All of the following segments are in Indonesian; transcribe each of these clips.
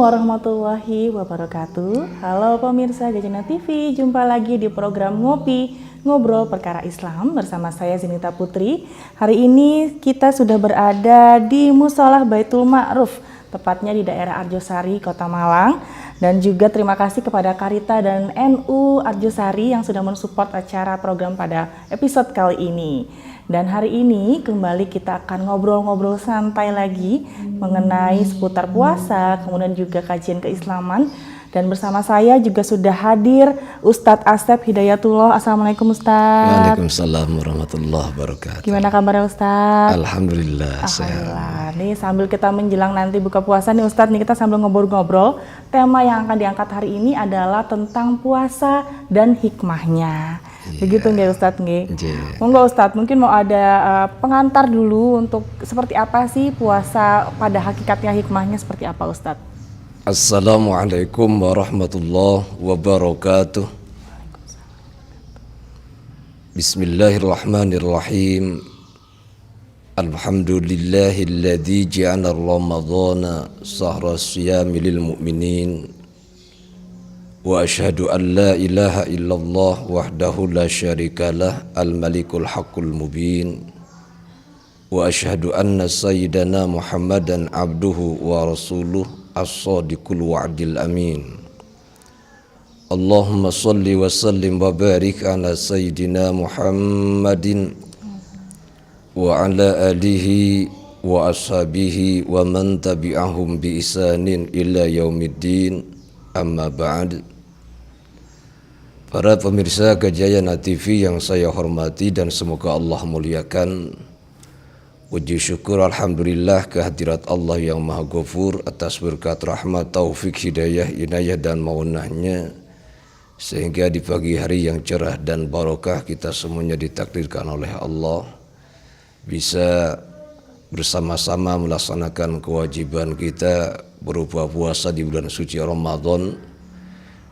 warahmatullahi wabarakatuh. Halo pemirsa Gajana TV, jumpa lagi di program Ngopi, Ngobrol Perkara Islam bersama saya Zinita Putri. Hari ini kita sudah berada di Musholah Baitul Ma'ruf, tepatnya di daerah Arjosari, Kota Malang. Dan juga terima kasih kepada Karita dan NU Arjosari yang sudah mensupport acara program pada episode kali ini. Dan hari ini kembali kita akan ngobrol-ngobrol santai lagi mengenai seputar puasa, kemudian juga kajian keislaman. Dan bersama saya juga sudah hadir Ustadz Asep Hidayatullah. Assalamualaikum Ustadz. Waalaikumsalam warahmatullahi wabarakatuh. Gimana kabarnya Ustadz? Alhamdulillah. Alhamdulillah. Nih sambil kita menjelang nanti buka puasa nih Ustadz, nih kita sambil ngobrol-ngobrol. Tema yang akan diangkat hari ini adalah tentang puasa dan hikmahnya. Begitu nggak Ustadz nggih? Monggo Ustadz, mungkin mau ada pengantar dulu untuk seperti apa sih puasa pada hakikatnya, hikmahnya seperti apa Ustadz? Assalamualaikum warahmatullahi wabarakatuh. Bismillahirrahmanirrahim. Alhamdulillahilladzi ja'ala Ramadhana shahra siyami lil mu'minin. Wa asyhadu an la ilaha illallah wahdahu la syarikalah al-malikul haqqul mubin. Wa asyhadu anna sayyidana Muhammadan abduhu wa rasuluh as-sadiqul wa'dil amin. Allahumma salli wa sallim wa barik ala sayyidina Muhammadin wa ala alihi wa ashabihi wa man tabi'ahum bi ihsanin ila yaumiddin. Amma ba'd. Para pemirsa Gajayana TV yang saya hormati dan semoga Allah muliakan. Puji syukur alhamdulillah kehadirat Allah yang Maha Ghafur atas berkat rahmat, taufik, hidayah, inayah dan maunahnya, sehingga di pagi hari yang cerah dan barokah kita semuanya ditakdirkan oleh Allah bisa bersama-sama melaksanakan kewajiban kita berupa puasa di bulan suci Ramadan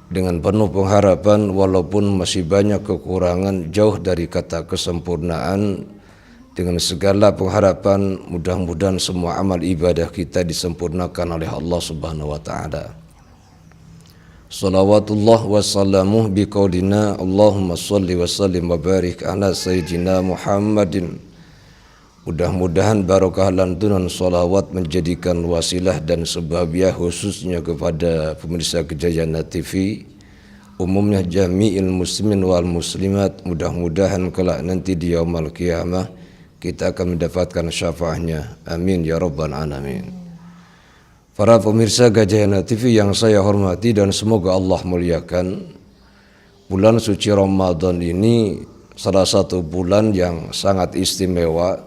dengan penuh pengharapan walaupun masih banyak kekurangan, jauh dari kata kesempurnaan. Dengan segala pengharapan mudah-mudahan semua amal ibadah kita disempurnakan oleh Allah Subhanahu wa taala. Shalawatullah wa salamuh biqaulina Allahumma shalli wa sallim wa barik ala sayyidina Muhammadin. Mudah-mudahan barokah lantunan sholawat menjadikan wasilah dan sebabiah khususnya kepada pemirsa Gajayana TV, umumnya jami'il muslimin wal muslimat. Mudah-mudahan kelak nanti di yaumul qiyamah kita akan mendapatkan syafaatnya. Amin ya rabbal alamin. Para pemirsa Gajayana TV yang saya hormati dan semoga Allah muliakan, bulan suci Ramadan ini salah satu bulan yang sangat istimewa.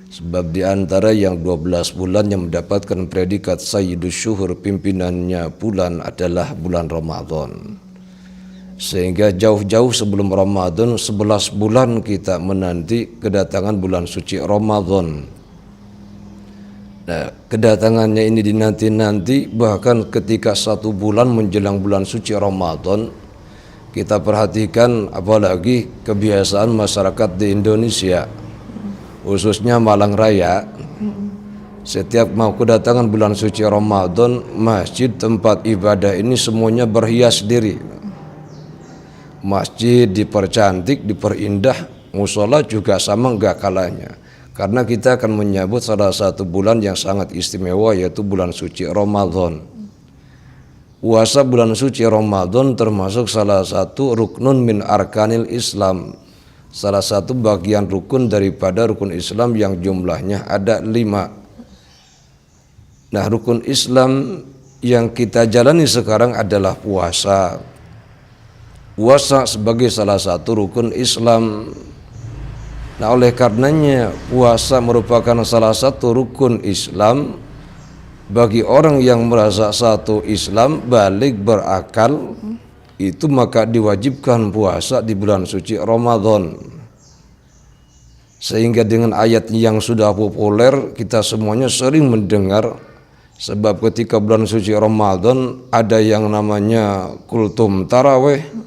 Sebab di antara yang 12 bulan yang mendapatkan predikat Sayyidus Syuhur, pimpinannya bulan adalah bulan Ramadan. Sehingga jauh-jauh sebelum Ramadan 11 bulan kita menanti kedatangan bulan suci Ramadan. Nah, kedatangannya ini dinanti-nanti, bahkan ketika 1 bulan menjelang bulan suci Ramadan, kita perhatikan apalagi kebiasaan masyarakat di Indonesia, khususnya Malang Raya. Setiap mau kedatangan bulan suci Ramadan, masjid tempat ibadah ini semuanya berhias diri. Masjid dipercantik, diperindah, mushola juga sama enggak kalahnya. Karena kita akan menyambut salah satu bulan yang sangat istimewa, yaitu bulan suci Ramadan. Puasa bulan suci Ramadan termasuk salah satu ruknun min arkanil Islam, salah satu bagian rukun daripada rukun Islam yang jumlahnya ada 5. Nah, rukun Islam yang kita jalani sekarang adalah puasa. Puasa sebagai salah satu rukun Islam. Nah, oleh karenanya puasa merupakan salah satu rukun Islam bagi orang yang merasa satu Islam, balik, berakal, itu maka diwajibkan puasa di bulan suci Ramadan. Sehingga dengan ayat yang sudah populer kita semuanya sering mendengar. Sebab ketika bulan suci Ramadan ada yang namanya kultum taraweh,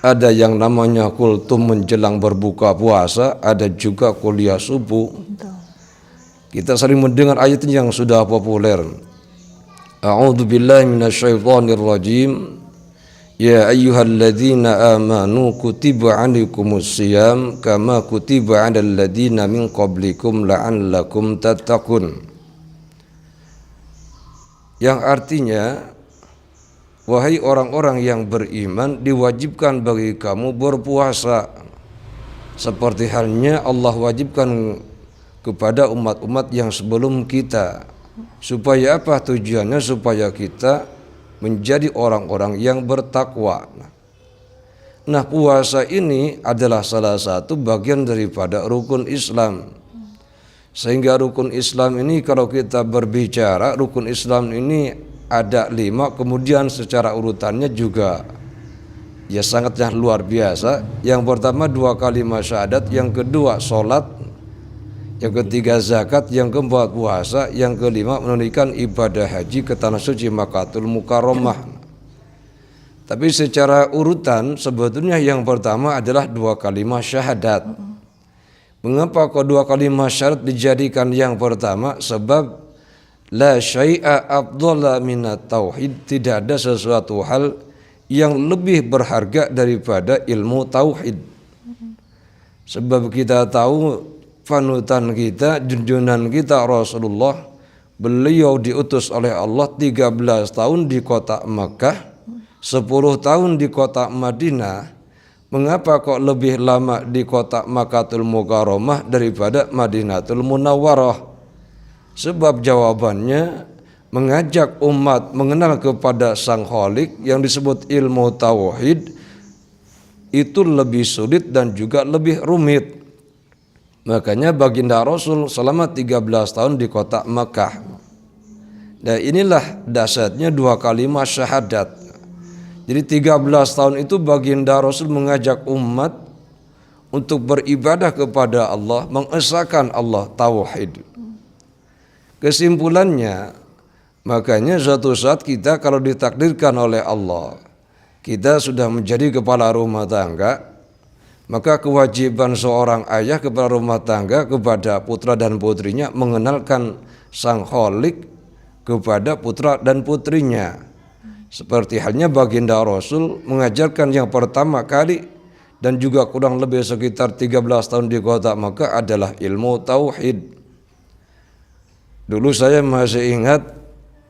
ada yang namanya kultum menjelang berbuka puasa, ada juga kuliah subuh. Kita sering mendengar ayat yang sudah populer. A'udzu billahi minasyaitonir rajim. Ya ayyuhalladzina amanu kutiba 'alaikumus shiyam kama kutiba 'alal ladzina min qablikum la'allakum tattaqun. Yang artinya, wahai orang-orang yang beriman, diwajibkan bagi kamu berpuasa seperti halnya Allah wajibkan kepada umat-umat yang sebelum kita. Supaya apa tujuannya? Supaya kita menjadi orang-orang yang bertakwa. Nah, puasa ini adalah salah satu bagian daripada rukun Islam. Sehingga rukun Islam ini, kalau kita berbicara rukun Islam ini ada 5, kemudian secara urutannya juga ya sangatnya luar biasa. Yang pertama 2 kalimat syahadat, yang kedua sholat, yang ketiga zakat, yang keempat puasa, yang kelima menunaikan ibadah haji ke tanah suci Makkahul Mukarramah. Tapi secara urutan sebetulnya yang pertama adalah 2 kalimat syahadat. Mengapa kok 2 kalimat syahadat dijadikan yang pertama? Sebab la syai'a afdhala minat tauhid, tidak ada sesuatu hal yang lebih berharga daripada ilmu tauhid. Sebab kita tahu panutan kita, junjungan kita Rasulullah, beliau diutus oleh Allah 13 tahun di kota Makkah, 10 tahun di kota Madinah. Mengapa kok lebih lama di kota Makkahul Mukarramah daripada Madinatul Munawwarah? Sebab jawabannya, mengajak umat mengenal kepada Sang Khalik yang disebut ilmu tauhid itu lebih sulit dan juga lebih rumit. Makanya baginda Rasul selama 13 tahun di kota Makkah. Dan inilah dasarnya 2 kalimat syahadat. Jadi 13 tahun itu baginda Rasul mengajak umat untuk beribadah kepada Allah, mengesahkan Allah, tauhid. Kesimpulannya, makanya suatu saat kita kalau ditakdirkan oleh Allah, kita sudah menjadi kepala rumah tangga, maka kewajiban seorang ayah kepada rumah tangga, kepada putra dan putrinya, mengenalkan Sang Khalik kepada putra dan putrinya. Seperti halnya baginda Rasul mengajarkan yang pertama kali dan juga kurang lebih sekitar 13 tahun di kota Makkah adalah ilmu tauhid. Dulu saya masih ingat,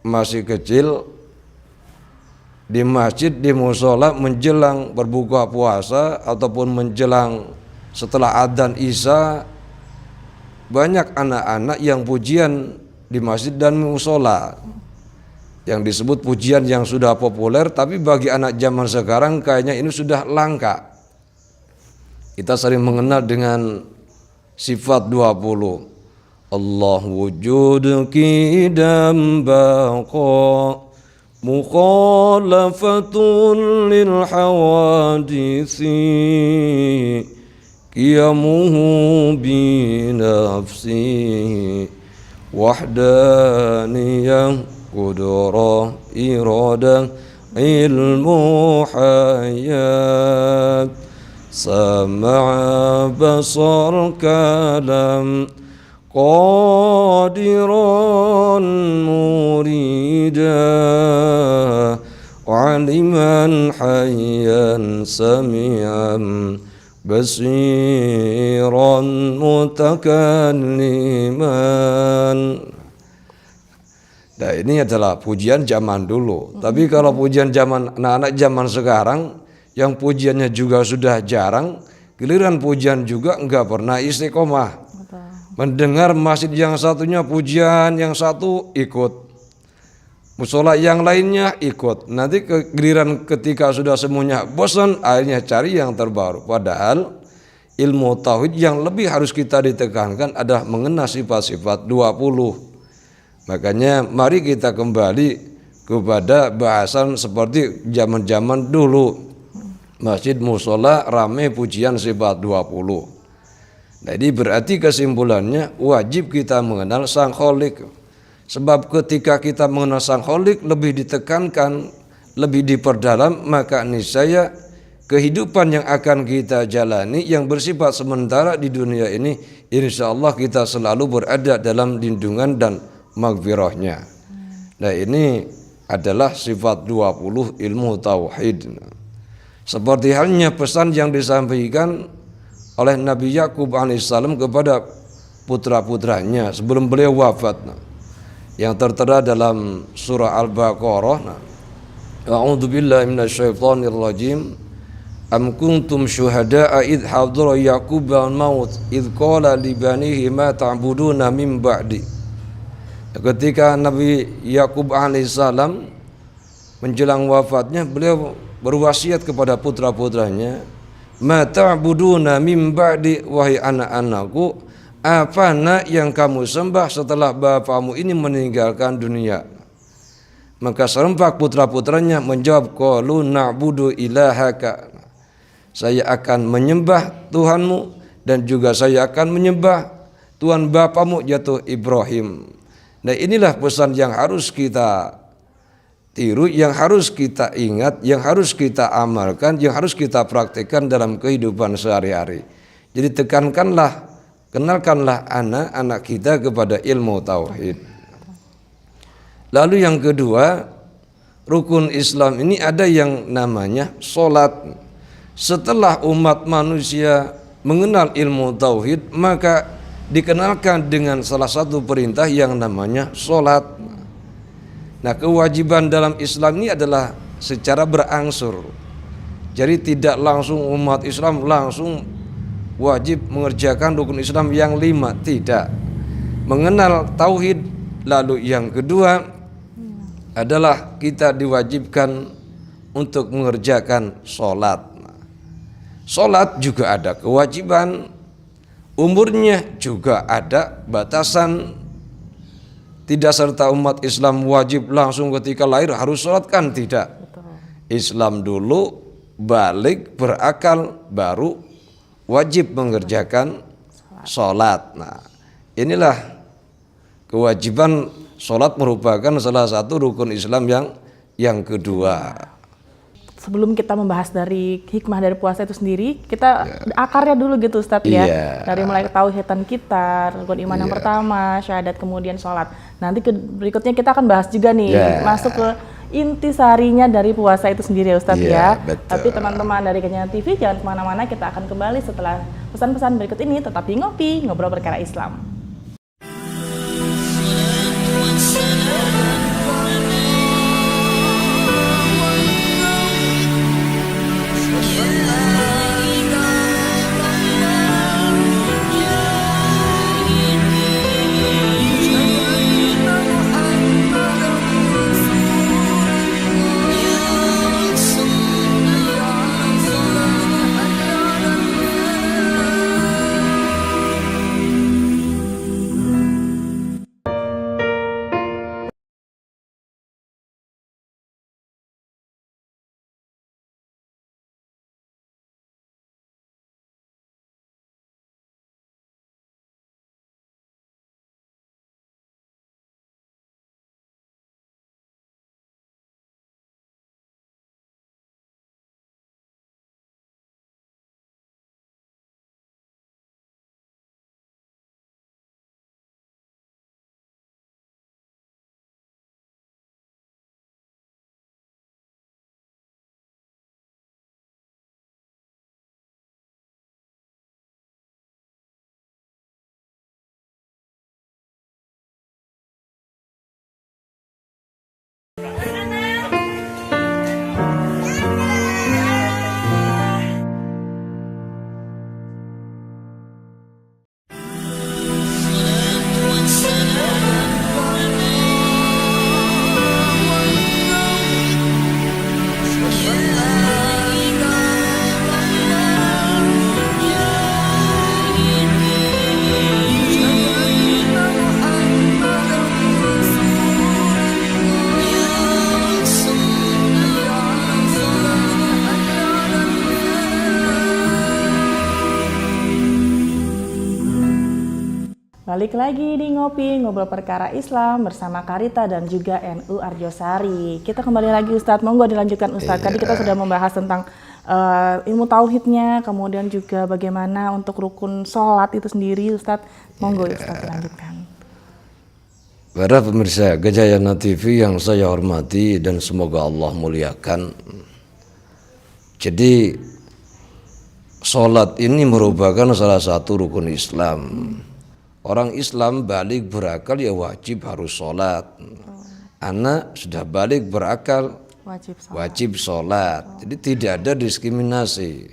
masih kecil, di masjid, di musola menjelang berbuka puasa ataupun menjelang setelah adzan Isya, banyak anak-anak yang pujian di masjid dan musola yang disebut pujian yang sudah populer, tapi bagi anak zaman sekarang kayaknya ini sudah langka. Kita sering mengenal dengan sifat 20. Allah wujud kidam baqa mukhalafatun lil hawadisi qiyamuhu bi nafsi wahdaniyah qudrah iradah ilmu hayat sama'a basar kalam qadiran murida aliman hayyan sami'an basiran mutakalliman. Nah, ini adalah pujian zaman dulu. Tapi kalau pujian zaman anak-anak zaman sekarang yang pujiannya juga sudah jarang, giliran pujian juga enggak pernah istiqomah. Mendengar masjid yang satunya pujian, yang satu ikut, musola yang lainnya ikut. Nanti giliran ketika sudah semuanya bosan, akhirnya cari yang terbaru. Padahal ilmu tauhid yang lebih harus kita ditekankan adalah mengenal sifat-sifat 20. Makanya mari kita kembali kepada bahasan seperti zaman-zaman dulu. Masjid musola rame pujian sifat 20. Jadi berarti kesimpulannya wajib kita mengenal Sang Khalik. Sebab ketika kita mengenal Sang Khalik lebih ditekankan, lebih diperdalam, maka niscaya kehidupan yang akan kita jalani yang bersifat sementara di dunia ini, insya Allah kita selalu berada dalam lindungan dan maghfirahnya. Nah, ini adalah sifat 20 ilmu tauhid. Seperti halnya pesan yang disampaikan oleh Nabi Yakub alaihissalam kepada putra-putranya sebelum beliau wafat, yang tertera dalam surah Al-Baqarah. A'udzu billahi minasyaitonir rajim. Am kuntum syuhada'a idh hadara Yaqub al-maut idh qala li banihi ma ta'buduna min ba'di. Ketika Nabi Yakub alaihissalam menjelang wafatnya, beliau berwasiat kepada putra-putranya, ma ta'buduna min ba'di, wahai anak-anakku, apa nak yang kamu sembah setelah bapamu ini meninggalkan dunia? Maka serempak putra-putranya menjawab, qalu na'budu ilahaka, saya akan menyembah Tuhanmu dan juga saya akan menyembah Tuhan bapamu yaitu Ibrahim. Nah, inilah pesan yang harus kita tiru, yang harus kita ingat, yang harus kita amalkan, yang harus kita praktekkan dalam kehidupan sehari-hari. Jadi tekankanlah, kenalkanlah anak-anak kita kepada ilmu tauhid. Lalu yang kedua, rukun Islam ini ada yang namanya sholat. Setelah umat manusia mengenal ilmu tauhid, maka dikenalkan dengan salah satu perintah yang namanya sholat. Nah, kewajiban dalam Islam ini adalah secara berangsur. Jadi tidak langsung umat Islam langsung wajib mengerjakan rukun Islam yang 5, tidak. Mengenal tauhid, lalu yang kedua adalah kita diwajibkan untuk mengerjakan sholat. Sholat juga ada kewajiban, umurnya juga ada batasan. Tidak serta umat Islam wajib langsung ketika lahir harus sholat, kan tidak. Islam dulu balik berakal baru wajib mengerjakan sholat. Nah, inilah kewajiban sholat, merupakan salah satu rukun Islam yang kedua. Sebelum kita membahas dari hikmah dari puasa itu sendiri, kita akarnya dulu gitu Ustadz ya. Dari mulai ketauhidan kita, rukun iman yang pertama, syahadat, kemudian sholat. Nanti berikutnya kita akan bahas juga nih, masuk ke intisarinya dari puasa itu sendiri ya Ustadz ya. Betul. Tapi teman-teman dari Kenyang TV jangan kemana-mana, kita akan kembali setelah pesan-pesan berikut ini. Tetap di Ngopi, Ngobrol Perkara Islam. Balik lagi di Ngopi, Ngobrol Perkara Islam bersama Karita dan juga NU Arjosari. Kita kembali lagi Ustadz, monggo dilanjutkan Ustadz. Tadi kita sudah membahas tentang ilmu tauhidnya, kemudian juga bagaimana untuk rukun sholat itu sendiri Ustadz. Monggo Ustadz dilanjutkan. Para pemirsa Gajayana TV yang saya hormati dan semoga Allah muliakan. Jadi sholat ini merupakan salah satu rukun Islam. Orang Islam balik berakal ya wajib harus sholat. Anak sudah balik berakal wajib sholat. Jadi tidak ada diskriminasi.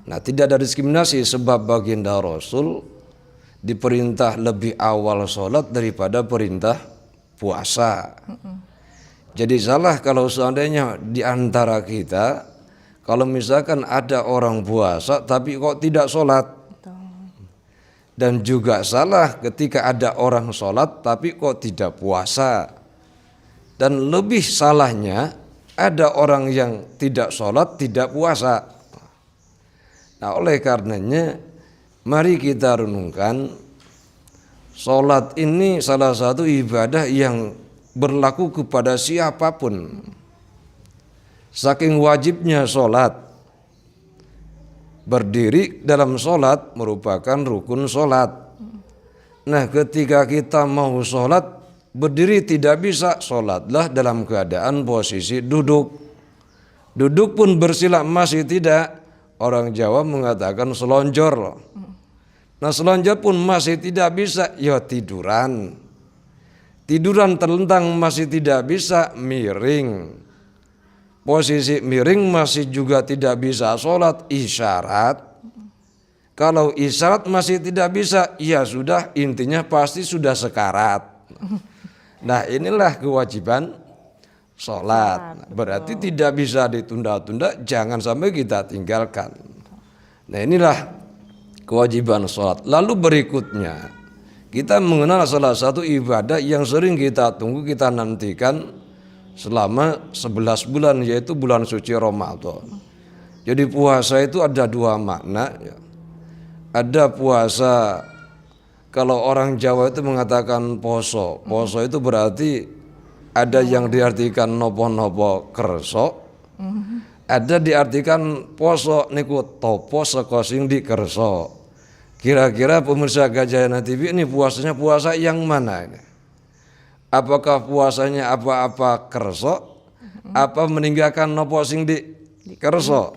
Nah, tidak ada diskriminasi sebab baginda Rasul diperintah lebih awal sholat daripada perintah puasa. Jadi salah kalau seandainya di antara kita, kalau misalkan ada orang puasa tapi kok tidak sholat. Dan juga salah ketika ada orang sholat tapi kok tidak puasa. Dan lebih salahnya ada orang yang tidak sholat tidak puasa. Nah, oleh karenanya mari kita renungkan, sholat ini salah satu ibadah yang berlaku kepada siapapun. Saking wajibnya sholat, berdiri dalam sholat merupakan rukun sholat. Nah, ketika kita mau sholat, berdiri tidak bisa, sholatlah dalam keadaan posisi duduk. Duduk pun bersila masih tidak. Orang Jawa mengatakan selonjor. Nah, selonjor pun masih tidak bisa, ya tiduran. Tiduran terlentang masih tidak bisa, miring. Posisi miring masih juga tidak bisa sholat, isyarat. Kalau isyarat masih tidak bisa, ya sudah, intinya pasti sudah sekarat. Nah, inilah kewajiban sholat. Berarti tidak bisa ditunda-tunda, jangan sampai kita tinggalkan. Nah, inilah kewajiban sholat. Lalu berikutnya, kita mengenal salah satu ibadah yang sering kita tunggu, kita nantikan selama 11 bulan, yaitu bulan suci Ramadan. Jadi puasa itu ada dua makna. Ada puasa, kalau orang Jawa itu mengatakan poso. Poso itu berarti ada yang diartikan nopo-nopo kerso, ada diartikan poso niku topo saka sing di kerso. Kira-kira pemirsa Gajayana TV ini puasanya puasa yang mana ini? Apakah puasanya apa-apa kerso, apa meninggalkan nopo sing di kerso?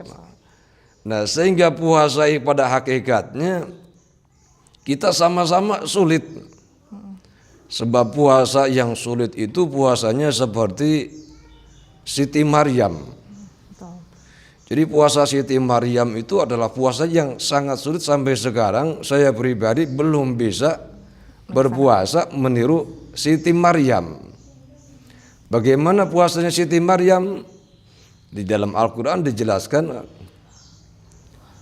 Nah, sehingga puasa pada hakikatnya kita sama-sama sulit. Sebab puasa yang sulit itu puasanya seperti Siti Maryam. Jadi puasa Siti Maryam itu adalah puasa yang sangat sulit, sampai sekarang saya pribadi belum bisa berpuasa meniru Siti Maryam. Bagaimana puasanya Siti Maryam? Di dalam Al-Quran dijelaskan,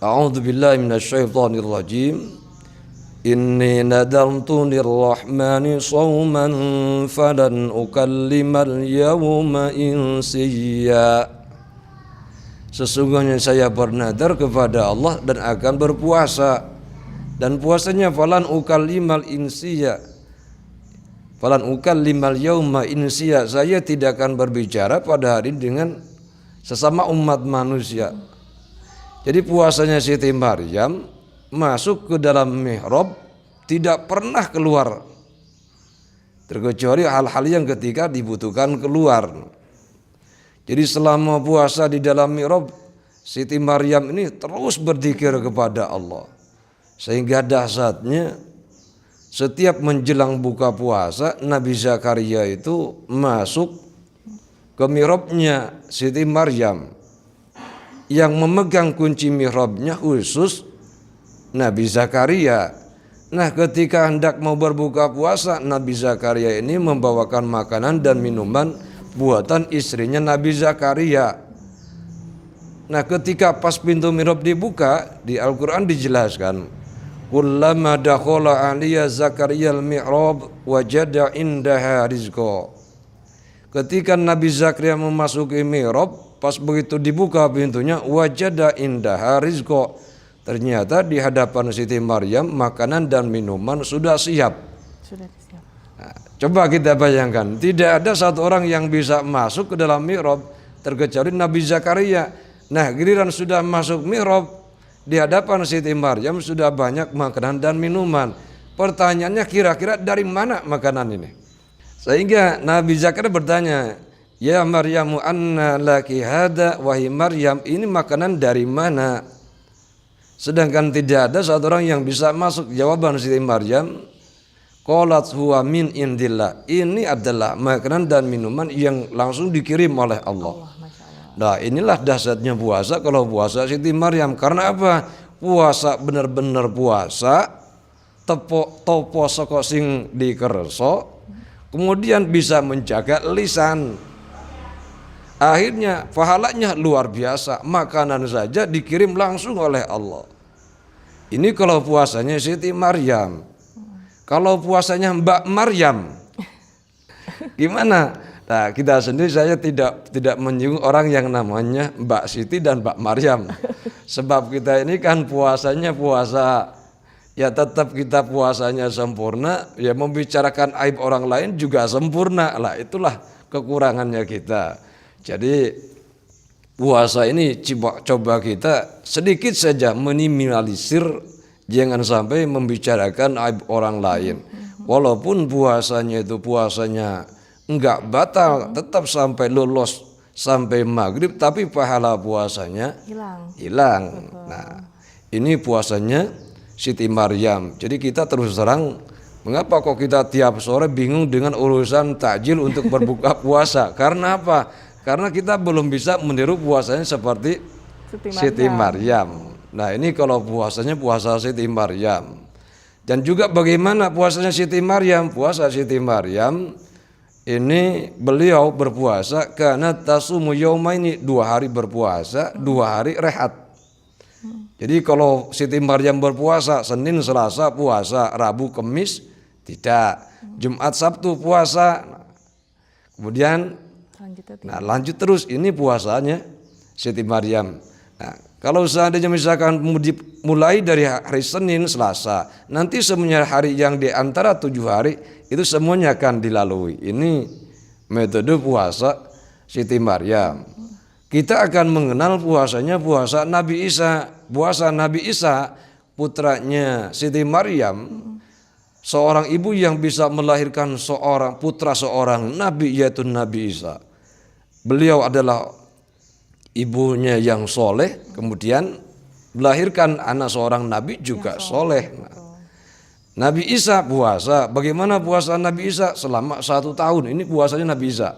A'udzubillahi minasyaitonirrajim. Inni nadartu lirrahmani shawman falan ukallimal yawma insiya. Sesungguhnya saya bernadar kepada Allah dan akan berpuasa, dan puasanya falan ukallimal insiya. Falan ukallimal yawma insiya, saya tidak akan berbicara pada hari dengan sesama umat manusia. Jadi puasanya Siti Maryam masuk ke dalam mihrab, tidak pernah keluar, terkecuali hal-hal yang ketika dibutuhkan keluar. Jadi selama puasa di dalam mihrab, Siti Maryam ini terus berzikir kepada Allah, sehingga dahsyatnya setiap menjelang buka puasa, Nabi Zakaria itu masuk ke mihrabnya Siti Maryam. Yang memegang kunci mihrabnya khusus Nabi Zakaria. Nah, ketika hendak mau berbuka puasa, Nabi Zakaria ini membawakan makanan dan minuman buatan istrinya Nabi Zakaria. Nah, ketika pas pintu mihrab dibuka, di Al-Quran dijelaskan, kullama dakhala aliyya Zakaria al-mihrab wajada indaha rizqa. Ketika Nabi Zakaria memasuki mihrab, pas begitu dibuka pintunya, wajada indaha rizqa. Ternyata di hadapan Siti Maryam makanan dan minuman sudah siap. Nah, coba kita bayangkan, tidak ada satu orang yang bisa masuk ke dalam mihrab terkecuali Nabi Zakaria. Nah, giliran sudah masuk mihrab, di hadapan Siti Maryam sudah banyak makanan dan minuman. Pertanyaannya, kira-kira dari mana makanan ini? Sehingga Nabi Zakaria bertanya, "Ya Maryamu anna laki hada?" Wahai Maryam, ini makanan dari mana? Sedangkan tidak ada satu orang yang bisa masuk. Jawaban Siti Maryam, qalat huwa min indillah. Ini adalah makanan dan minuman yang langsung dikirim oleh Allah. Nah, inilah dahsyatnya puasa. Kalau puasa Siti Maryam, karena apa? Puasa benar-benar puasa, topo saka sing dikerso, kemudian bisa menjaga lisan. Akhirnya pahalanya luar biasa. Makanan saja dikirim langsung oleh Allah. Ini kalau puasanya Siti Maryam. Kalau puasanya Mbak Maryam, gimana? Nah, kita sendiri saya tidak menyinggung orang yang namanya Mbak Siti dan Mbak Maryam. Sebab kita ini kan puasanya puasa, ya tetap kita puasanya sempurna, ya membicarakan aib orang lain juga sempurna. Lah itulah kekurangannya kita. Jadi puasa ini coba kita sedikit saja minimalisir, jangan sampai membicarakan aib orang lain. Walaupun puasanya itu puasanya enggak batal, tetap sampai lolos sampai maghrib, tapi pahala puasanya hilang. Nah, ini puasanya Siti Maryam. Jadi kita terus terang, mengapa kok kita tiap sore bingung dengan urusan takjil untuk berbuka puasa? Karena apa? Karena kita belum bisa meniru puasanya seperti Siti Maryam. Nah, ini kalau puasanya puasa Siti Maryam. Dan juga bagaimana puasanya Siti Maryam? Puasa Siti Maryam ini beliau berpuasa karena tasumu yaumaini, 2 hari berpuasa, 2 hari rehat. Jadi kalau Siti Maryam berpuasa Senin, Selasa puasa, Rabu, Kamis tidak, Jumat, Sabtu puasa. Kemudian lanjut terus, ini puasanya Siti Maryam. Nah, kalau seandainya misalkan mulai dari hari Senin, Selasa, nanti semuanya hari yang di antara 7 hari itu semuanya akan dilalui. Ini metode puasa Siti Maryam. Kita akan mengenal puasanya puasa Nabi Isa. Puasa Nabi Isa, putranya Siti Maryam, seorang ibu yang bisa melahirkan seorang putra seorang nabi, yaitu Nabi Isa. Beliau adalah ibunya yang soleh, kemudian melahirkan anak seorang nabi juga soleh. Nabi Isa puasa, bagaimana puasa Nabi Isa? Selama 1 tahun, ini puasanya Nabi Isa.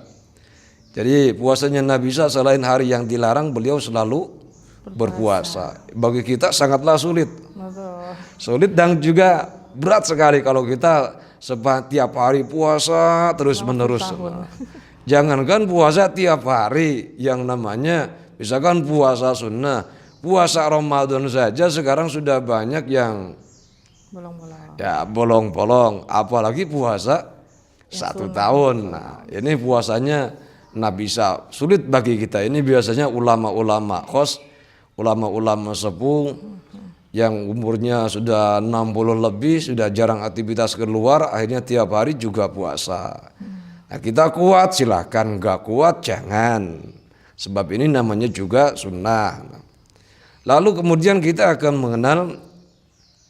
Jadi puasanya Nabi Isa selain hari yang dilarang, beliau selalu berpuasa. Bagi kita sangatlah sulit. Sulit dan juga berat sekali kalau kita tiap hari puasa terus menerus. Jangankan puasa tiap hari, yang namanya misalkan puasa sunnah, puasa Ramadan saja sekarang sudah banyak yang bolong-bolong, apalagi puasa 1 tahun. Nah, ini puasanya Nabi Isa sulit bagi kita. Ini biasanya ulama-ulama khos, ulama-ulama sepuh yang umurnya sudah 60 lebih, sudah jarang aktivitas keluar, akhirnya tiap hari juga puasa. Nah, kita kuat silahkan, enggak kuat jangan. Sebab ini namanya juga sunnah. Lalu kemudian kita akan mengenal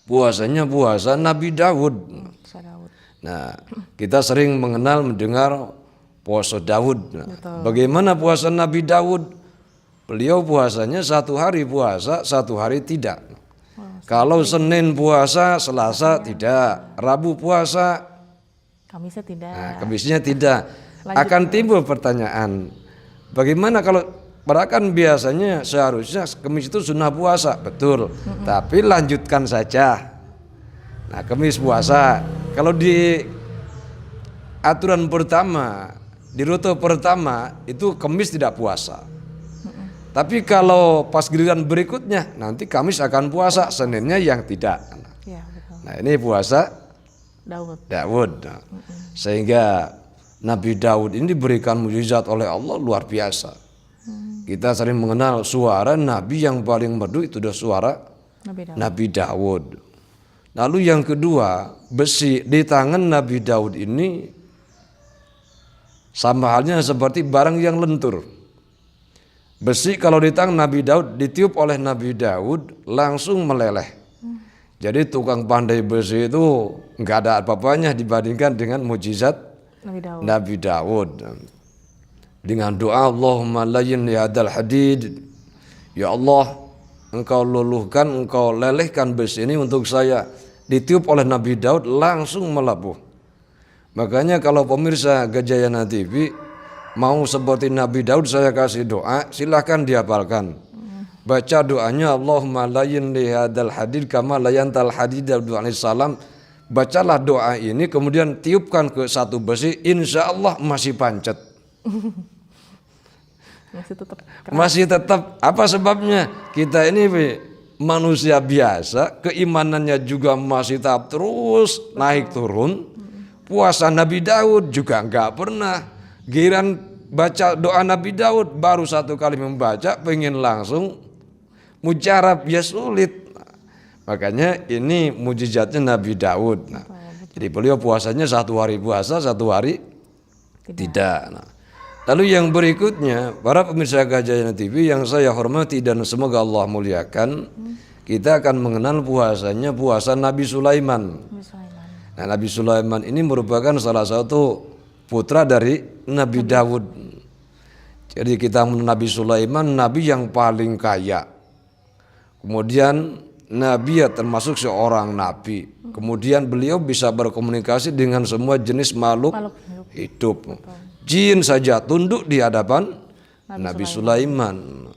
puasanya puasa Nabi Daud. Nah, kita sering mendengar puasa Daud. Nah, bagaimana puasa Nabi Daud? Beliau puasanya 1 hari puasa, 1 hari tidak. Kalau Senin puasa, Selasa tidak, Rabu puasa, Kamisnya tidak. Nah, Kamisnya tidak. Akan timbul pertanyaan, bagaimana kalau kan biasanya seharusnya Kamis itu sunnah puasa, betul. Tapi lanjutkan saja. Nah, Kamis puasa. Kalau di aturan pertama, di rute pertama itu Kamis tidak puasa. Tapi kalau pas giliran berikutnya nanti Kamis akan puasa, Seninnya yang tidak. Nah, ini puasa Daud. Sehingga Nabi Daud ini diberikan mukjizat oleh Allah luar biasa. Kita sering mengenal suara Nabi yang paling merdu itu adalah suara Nabi Daud. Lalu yang kedua, besi di tangan Nabi Daud ini sama halnya seperti barang yang lentur. Besi kalau di tangan Nabi Daud ditiup oleh Nabi Daud langsung meleleh. Jadi tukang pandai besi itu nggak ada apa-apanya dibandingkan dengan mukjizat Nabi Daud. Dengan doa Allahumma layyin li hadzal hadid. Ya Allah, engkau luluhkan, engkau lelehkan besi ini untuk saya. Ditiup oleh Nabi Daud langsung melepuh. Makanya kalau pemirsa Gajayana TV mau seperti Nabi Daud saya kasih doa, silahkan dihafalkan. Baca doanya Allahumma layyin li hadzal hadid kama layyantal hadid Daud alaihi salam. Bacalah doa ini kemudian tiupkan ke satu besi, insya Allah masih pancet. Masih tetap. Apa sebabnya? Kita ini manusia biasa, keimanannya juga masih tahap terus naik turun. Puasa Nabi Daud juga enggak pernah. Giran baca doa Nabi Daud baru satu kali membaca pengen langsung mujarab, ya sulit. Makanya ini mujizatnya Nabi Daud. Jadi beliau puasanya satu hari puasa, satu hari tidak. Lalu yang berikutnya, para pemirsa Gajayana TV yang saya hormati dan semoga Allah muliakan, kita akan mengenal puasanya puasa Nabi Sulaiman. Nah, Nabi Sulaiman ini merupakan salah satu putra dari Nabi Daud. Jadi kita Nabi Sulaiman, Nabi yang paling kaya. Kemudian Nabi ya termasuk seorang Nabi. Kemudian beliau bisa berkomunikasi dengan semua jenis makhluk hidup. Jin saja tunduk di hadapan Nabi Sulaiman.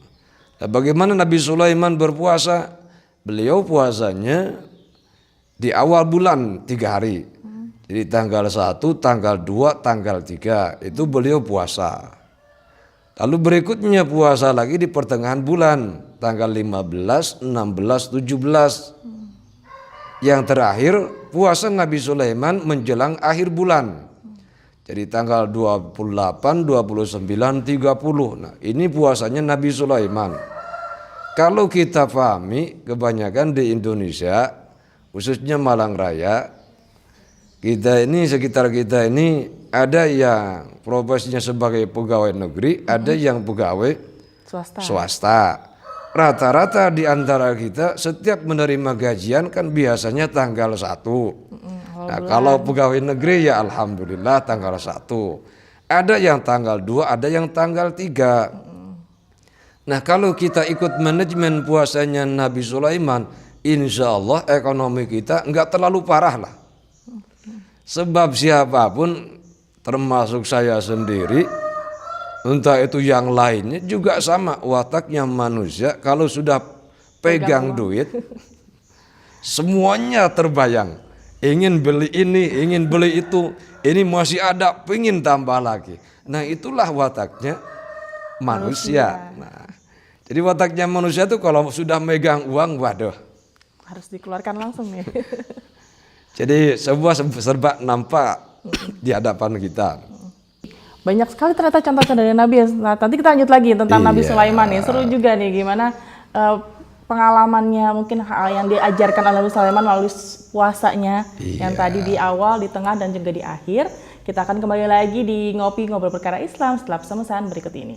Nah, bagaimana Nabi Sulaiman berpuasa? Beliau puasanya di awal bulan 3 hari. Jadi tanggal 1, tanggal 2, tanggal 3 itu beliau puasa. Lalu berikutnya puasa lagi di pertengahan bulan, tanggal 15, 16, 17. Yang terakhir puasa Nabi Sulaiman menjelang akhir bulan. Jadi tanggal 28, 29, 30. Nah, ini puasanya Nabi Sulaiman. Kalau kita pahami, kebanyakan di Indonesia, khususnya Malang Raya, sekitar kita ini ada yang profesinya sebagai pegawai negeri, ada yang pegawai swasta. Rata-rata di antara kita setiap menerima gajian kan biasanya tanggal 1. Nah, kalau pegawai negeri ya alhamdulillah tanggal 1. Ada yang tanggal 2, ada yang tanggal 3. Nah, kalau kita ikut manajemen puasanya Nabi Sulaiman, insya Allah ekonomi kita enggak terlalu parah lah. Sebab siapapun termasuk saya sendiri, entah itu yang lainnya juga sama wataknya manusia. Kalau sudah pegang duit, semuanya terbayang. Ingin beli ini, ingin beli itu, ini masih ada, pengen tambah lagi. Nah, itulah wataknya manusia. Nah, jadi wataknya manusia itu kalau sudah megang uang, waduh, harus dikeluarkan langsung nih. Jadi sebuah serba nampak di hadapan kita. Banyak sekali ternyata contoh-contoh dari Nabi. Nah, nanti kita lanjut lagi tentang Nabi Sulaiman nih. Seru juga nih gimana pengalamannya, mungkin hal yang diajarkan oleh Nabi Sulaiman melalui puasanya yang tadi di awal, di tengah, dan juga di akhir. Kita akan kembali lagi di Ngopi Ngobrol Perkara Islam setelah pesan-pesan berikut ini.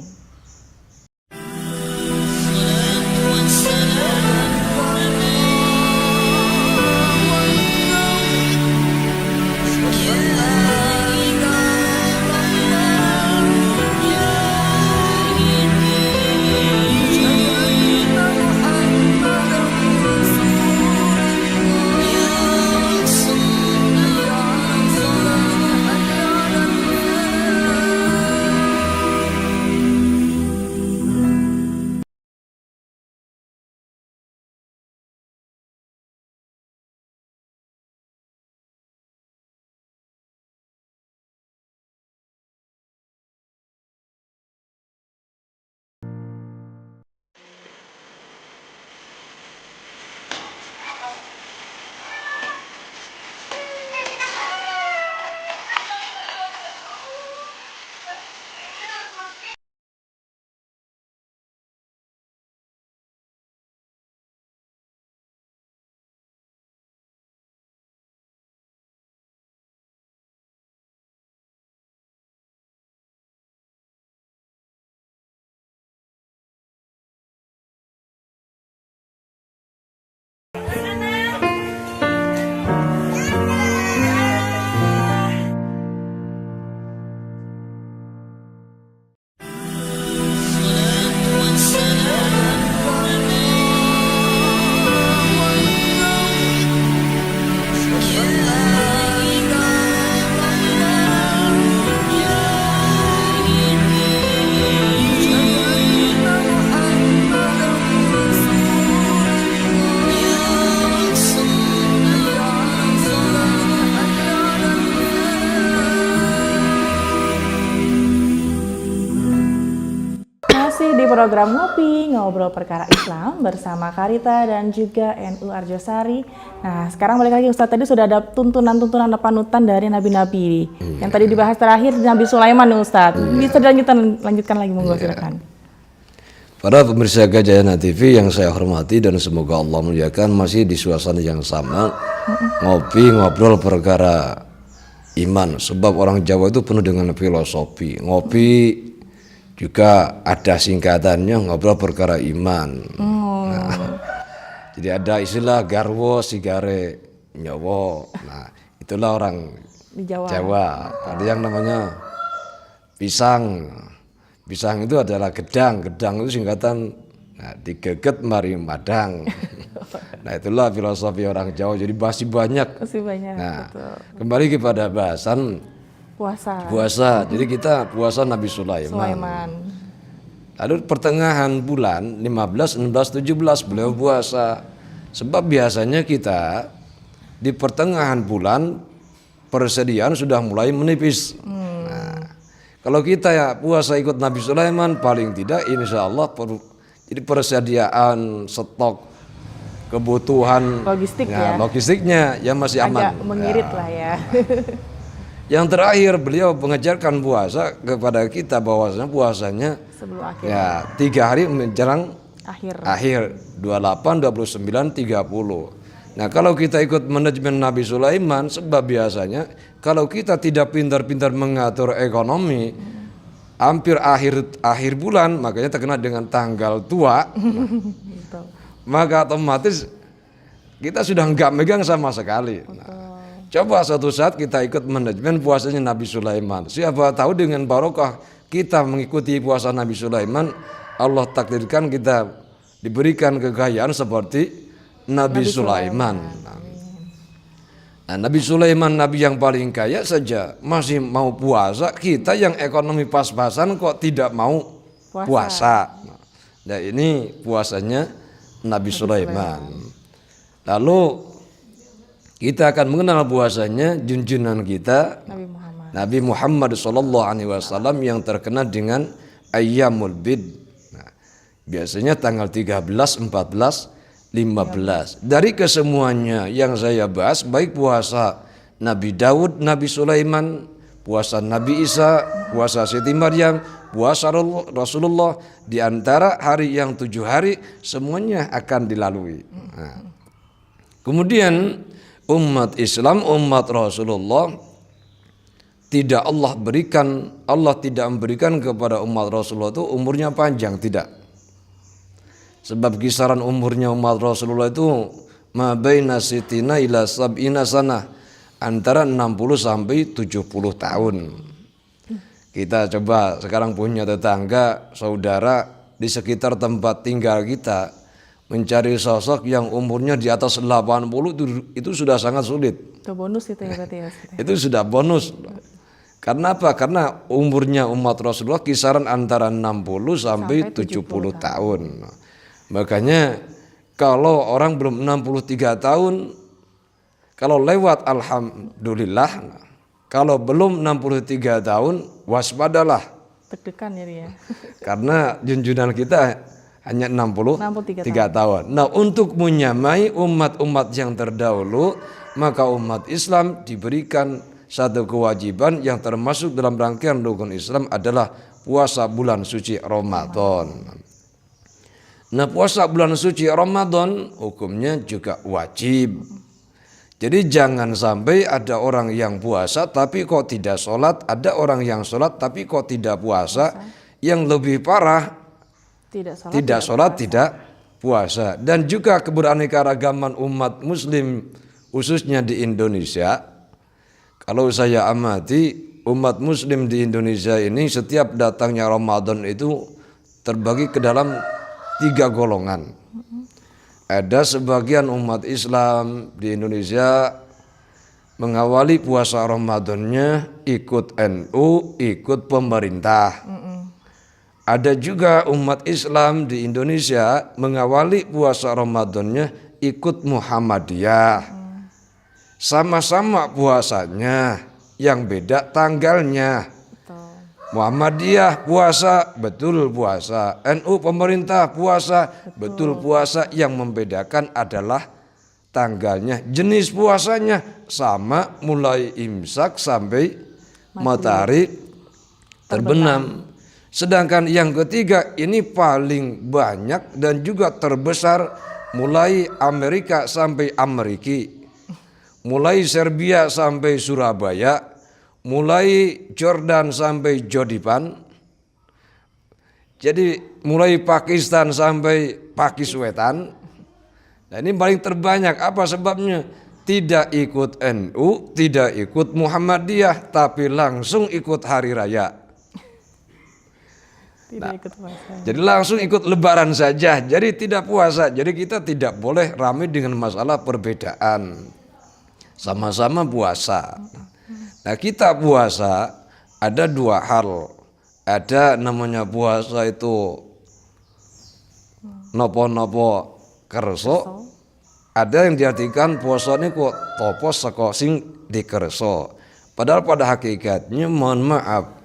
program Ngopi, Ngobrol Perkara Islam bersama Karita dan juga NU Arjosari. Nah, sekarang balik lagi Ustadz, tadi sudah ada tuntunan-tuntunan panutan dari nabi-nabi. Yang tadi dibahas terakhir Nabi Sulaiman nih Ustadz. Bisa lanjutkan lagi, monggo silakan. Para pemirsa Gajayana TV yang saya hormati dan semoga Allah muliakan, masih di suasana yang sama, ngopi ngobrol perkara iman. Sebab orang Jawa itu penuh dengan filosofi. Ngopi juga ada singkatannya, ngobrol perkara iman. Nah, jadi ada istilah garwo sigare nyowo. Nah, itulah orang Di Jawa. Ada yang namanya pisang. Pisang itu adalah gedang. Gedang itu singkatan, nah, digeget mari madang. Nah, itulah filosofi orang Jawa. Jadi masih banyak. Nah, betul. kembali kepada bahasan puasa. Jadi kita puasa Nabi Sulaiman. Lalu pertengahan bulan 15, 16, 17 beliau puasa. Sebab biasanya kita di pertengahan bulan persediaan sudah mulai menipis. Nah, kalau kita ya puasa ikut Nabi Sulaiman, paling tidak insya Allah jadi persediaan stok kebutuhan logistiknya ya masih aman. Agak mengirit lah ya. Yang terakhir beliau mengajarkan puasa kepada kita bahwasanya puasanya sebelum akhir. Ya, 3 hari menjelang akhir 28, 29, 30. Nah, kalau kita ikut manajemen Nabi Sulaiman, sebab biasanya kalau kita tidak pintar-pintar mengatur ekonomi, hampir akhir bulan, makanya terkena dengan tanggal tua, maka otomatis kita sudah nggak megang sama sekali. Nah, coba suatu saat kita ikut manajemen puasanya Nabi Sulaiman. Siapa tahu dengan barokah kita mengikuti puasa Nabi Sulaiman, Allah takdirkan kita diberikan kekayaan seperti Nabi Sulaiman. Nah, Nabi Sulaiman nabi yang paling kaya saja masih mau puasa, kita yang ekonomi pas-pasan kok tidak mau puasa. Nah, ini puasanya Nabi Sulaiman. Lalu kita akan mengenal puasanya junjunan kita Nabi Muhammad SAW yang terkenal dengan Ayyamul Bid. Nah, biasanya tanggal 13, 14, 15. Dari kesemuanya yang saya bahas, baik puasa Nabi Daud, Nabi Sulaiman, puasa Nabi Isa, puasa Siti Maryam, puasa Rasulullah, di antara hari yang 7 hari semuanya akan dilalui. Nah, kemudian umat Islam, umat Rasulullah, Allah tidak memberikan kepada umat Rasulullah itu umurnya panjang, tidak. Sebab kisaran umurnya umat Rasulullah itu ma baina sitina ila sab'ina sanah, antara 60 sampai 70 tahun. Kita coba sekarang punya tetangga, saudara di sekitar tempat tinggal kita, mencari sosok yang umurnya di atas 80 itu sudah sangat sulit. Itu bonus itu ya berarti ya. Itu sudah bonus. Karena apa? Karena umurnya umat Rasulullah kisaran antara 60 sampai 70 tahun. Makanya kalau orang belum 63 tahun, kalau lewat alhamdulillah, kalau belum 63 tahun waspadalah. Deg-degan ya dia. Karena junjunan kita hanya 63 tahun. Nah, untuk menyamai umat-umat yang terdahulu, maka umat Islam diberikan satu kewajiban yang termasuk dalam rangkaian rukun Islam adalah puasa bulan suci Ramadan. Nah, puasa bulan suci Ramadan hukumnya juga wajib. Jadi jangan sampai ada orang yang puasa tapi kok tidak sholat, ada orang yang sholat tapi kok tidak puasa. Yang lebih parah, tidak sholat, tidak puasa. Dan juga keberaneka-ragaman umat muslim khususnya di Indonesia. Kalau saya amati, umat muslim di Indonesia ini setiap datangnya Ramadan itu terbagi ke dalam 3 golongan. Ada sebagian umat Islam di Indonesia mengawali puasa Ramadannya ikut NU, ikut pemerintah. Ada juga umat Islam di Indonesia mengawali puasa Ramadannya ikut Muhammadiyah. Sama-sama puasanya, yang beda tanggalnya. Muhammadiyah puasa, betul puasa. NU pemerintah puasa, betul puasa. Yang membedakan adalah tanggalnya, jenis puasanya sama, mulai imsak sampai matahari terbenam. Sedangkan yang ketiga ini paling banyak dan juga terbesar, mulai Amerika sampai Ameriki, mulai Serbia sampai Surabaya, mulai Jordan sampai Jodipan, jadi mulai Pakistan sampai Pakiswetan. Nah, ini paling terbanyak. Apa sebabnya? Tidak ikut NU, tidak ikut Muhammadiyah, tapi langsung ikut hari raya. Tidak ikut puasa. Jadi langsung ikut lebaran saja, jadi tidak puasa. Jadi kita tidak boleh ramai dengan masalah perbedaan. Sama-sama puasa. Nah, kita puasa ada dua hal. Ada namanya puasa itu nopo-nopo kerso. Ada yang diartikan puasa ini kok topo saka sing dikerso. Padahal pada hakikatnya mohon maaf,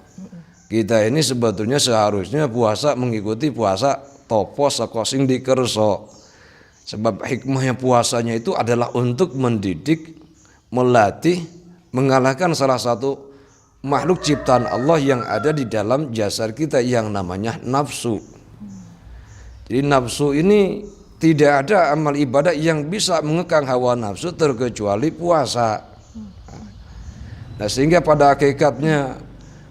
kita ini sebetulnya seharusnya puasa mengikuti puasa topo saka sing dikerso. Sebab hikmahnya puasanya itu adalah untuk mendidik, melatih, mengalahkan salah satu makhluk ciptaan Allah yang ada di dalam jasad kita yang namanya nafsu. Jadi nafsu ini tidak ada amal ibadah yang bisa mengekang hawa nafsu terkecuali puasa. Nah, sehingga pada hakikatnya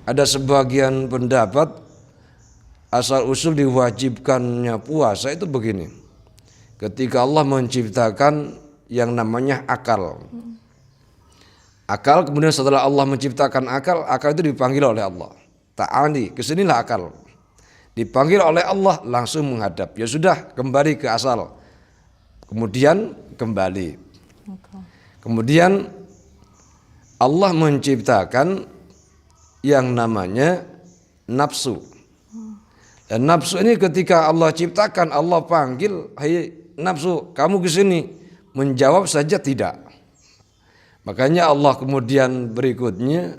ada sebagian pendapat asal usul diwajibkannya puasa itu begini. Ketika Allah menciptakan yang namanya akal. Akal, kemudian setelah Allah menciptakan akal, akal itu dipanggil oleh Allah. Ta'ani, kesinilah akal. Dipanggil oleh Allah, langsung menghadap. Ya sudah, kembali ke asal. Kemudian kembali. Kemudian Allah menciptakan yang namanya nafsu. Dan nafsu ini ketika Allah ciptakan, Allah panggil, "Hai nafsu, kamu kesini." Menjawab saja tidak. Makanya Allah kemudian berikutnya,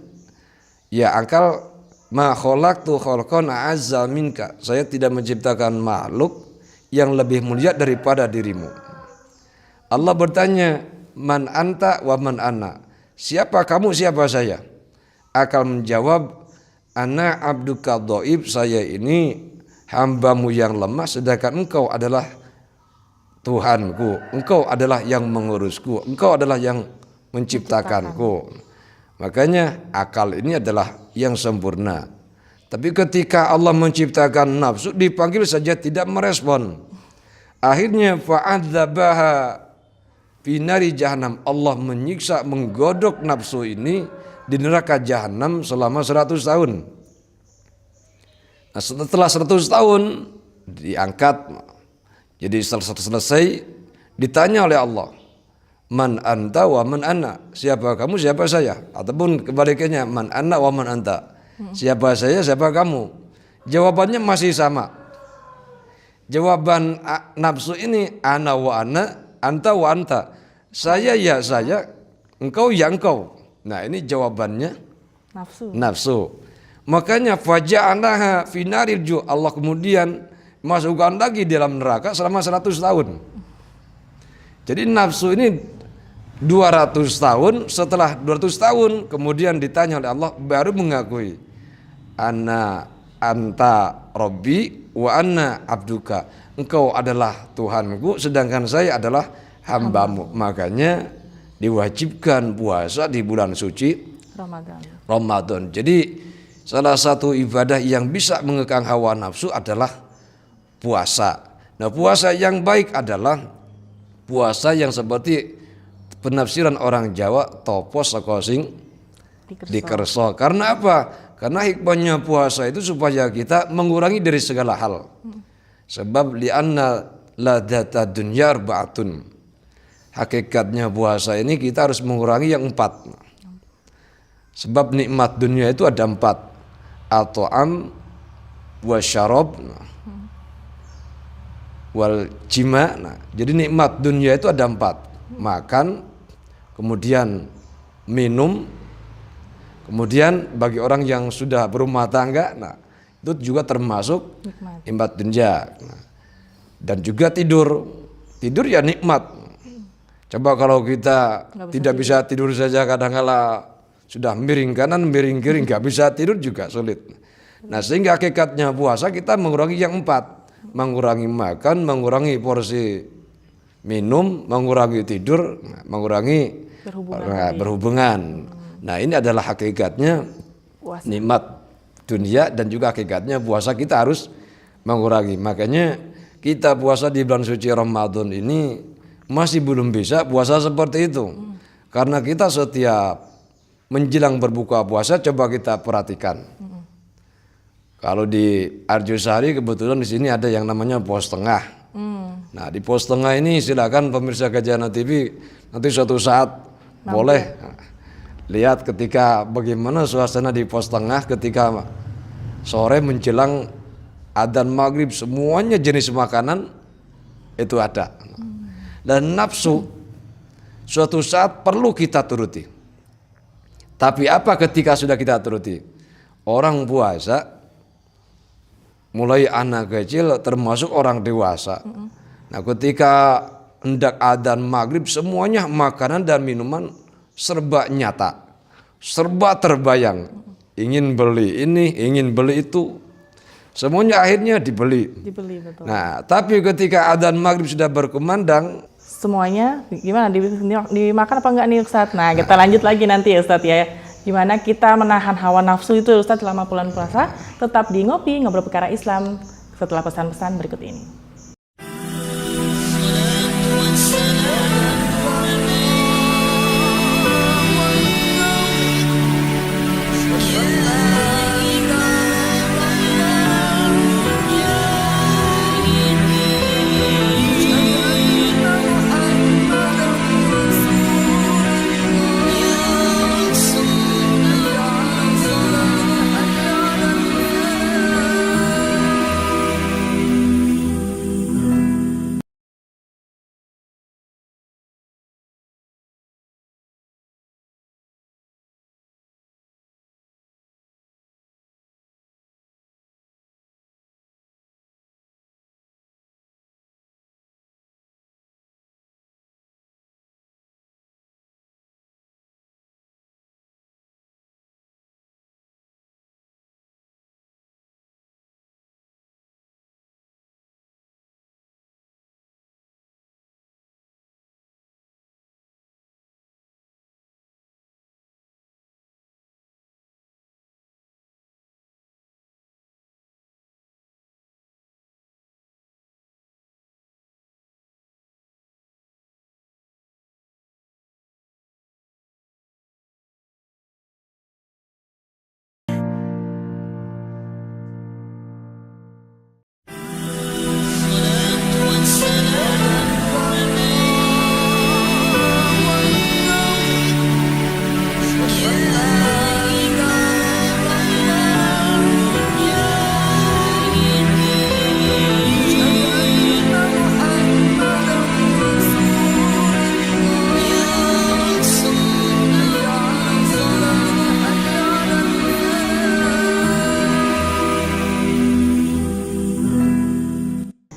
ya akal, ma khalaqtu khalqan a'azza minka. Saya tidak menciptakan makhluk yang lebih mulia daripada dirimu. Allah bertanya, man anta wa man ana. Siapa kamu, siapa saya? Akal menjawab, ana abduka dhaif, saya ini hambamu yang lemah, sedangkan engkau adalah Tuhanku, engkau adalah yang mengurusku, engkau adalah yang menciptakanku. Makanya akal ini adalah yang sempurna. Tapi ketika Allah menciptakan nafsu, dipanggil saja tidak merespon. Akhirnya fa'adzabaha fi nari jahannam. Allah menyiksa, menggodok nafsu ini di neraka jahanam selama 100 tahun. Nah, setelah 100 tahun diangkat. Jadi selesai ditanya oleh Allah, man anta wa man ana, siapa kamu, siapa saya, ataupun kebalikannya, man ana wa man anta, siapa saya, siapa kamu. Jawabannya masih sama. Jawaban nafsu ini ana wa ana, anta wa anta, saya ya saya, engkau ya engkau. Nah, ini jawabannya nafsu. Makanya faja'anaha fi naril ju', Allah kemudian masukkan lagi dalam neraka selama 100 tahun. Jadi nafsu ini 200 tahun, setelah 200 tahun kemudian ditanya oleh Allah, baru mengakui ana anta rabbi wa anna abduka, engkau adalah Tuhanku sedangkan saya adalah hambamu. Makanya diwajibkan puasa di bulan suci Ramadan. Jadi salah satu ibadah yang bisa mengekang hawa nafsu adalah puasa. Nah, puasa yang baik adalah puasa yang seperti penafsiran orang Jawa, topo saka sing dikerso. Karena apa? Karena hikmahnya puasa itu supaya kita mengurangi dari segala hal. Sebab li'anna ladata dunya arba'atun. Hakikatnya puasa ini kita harus mengurangi yang 4. Sebab nikmat dunia itu ada 4. At-ta'am wa syarab wal jima. Nah, jadi nikmat dunia itu ada 4. Makan, kemudian minum, Kemudian bagi orang yang sudah berumah tangga, nah itu juga termasuk Nikmat. imbat dunya. Nah, dan juga tidur ya nikmat. Coba kalau kita tidak bisa tidur saja, kadang-kala sudah miring kanan miring kiri nggak bisa tidur juga sulit. Nah sehingga hakikatnya puasa kita mengurangi yang 4, mengurangi makan, mengurangi porsi minum, mengurangi tidur, mengurangi berhubungan. Nah ini adalah hakikatnya Puasa. nikmat dunia, dan juga hakikatnya puasa kita harus mengurangi. Makanya kita puasa di bulan suci Ramadan ini masih belum bisa puasa seperti itu. Karena kita setiap menjelang berbuka puasa coba kita perhatikan. Kalau di Arjosari kebetulan di sini ada yang namanya pos tengah. Nah di pos tengah ini silakan pemirsa Gajah TV nanti suatu saat boleh lihat ketika bagaimana suasana di pos tengah ketika sore menjelang adzan maghrib, semuanya jenis makanan itu ada. Dan nafsu suatu saat perlu kita turuti. Tapi apa ketika sudah kita turuti? Orang puasa, mulai anak kecil termasuk orang dewasa. Nah ketika hendak adzan maghrib, semuanya makanan dan minuman serba nyata, serba terbayang. Ingin beli ini, ingin beli itu, semuanya akhirnya dibeli. Betul. Nah tapi ketika adzan maghrib sudah berkumandang, Semuanya gimana dimakan apa enggak nih Ustadz? Nah kita lanjut lagi nanti ya Ustadz ya. Gimana kita menahan hawa nafsu itu Ustadz selama bulan puasa. Tetap di Ngopi Ngobrol Perkara Islam setelah pesan-pesan berikut ini.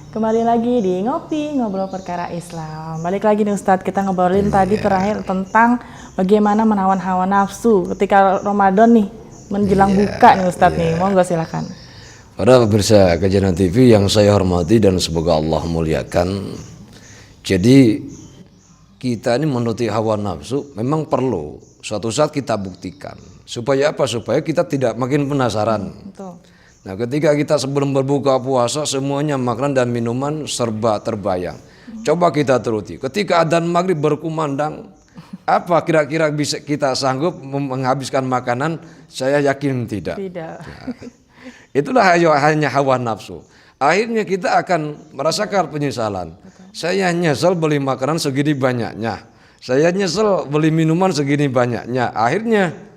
Kembali lagi di Ngopi Ngobrol Perkara Islam. Balik lagi nih Ustadz, kita ngobrolin tadi terakhir tentang bagaimana menawan hawa nafsu ketika Ramadan nih menjelang buka nih Ustadz nih. Monggo silakan. Para pemirsa Kajian TV yang saya hormati dan semoga Allah muliakan. Jadi kita ini menuruti hawa nafsu memang perlu suatu saat kita buktikan. Supaya apa? Supaya kita tidak makin penasaran. Betul. Nah ketika kita sebelum berbuka puasa semuanya makanan dan minuman serba terbayang. Coba kita turuti. Ketika adzan maghrib berkumandang, apa kira-kira bisa kita sanggup menghabiskan makanan? Saya yakin tidak. Tidak. Nah, itulah hanya hawa nafsu. Akhirnya kita akan merasakan penyesalan. Saya nyesel beli makanan segini banyaknya. Saya nyesel beli minuman segini banyaknya. Akhirnya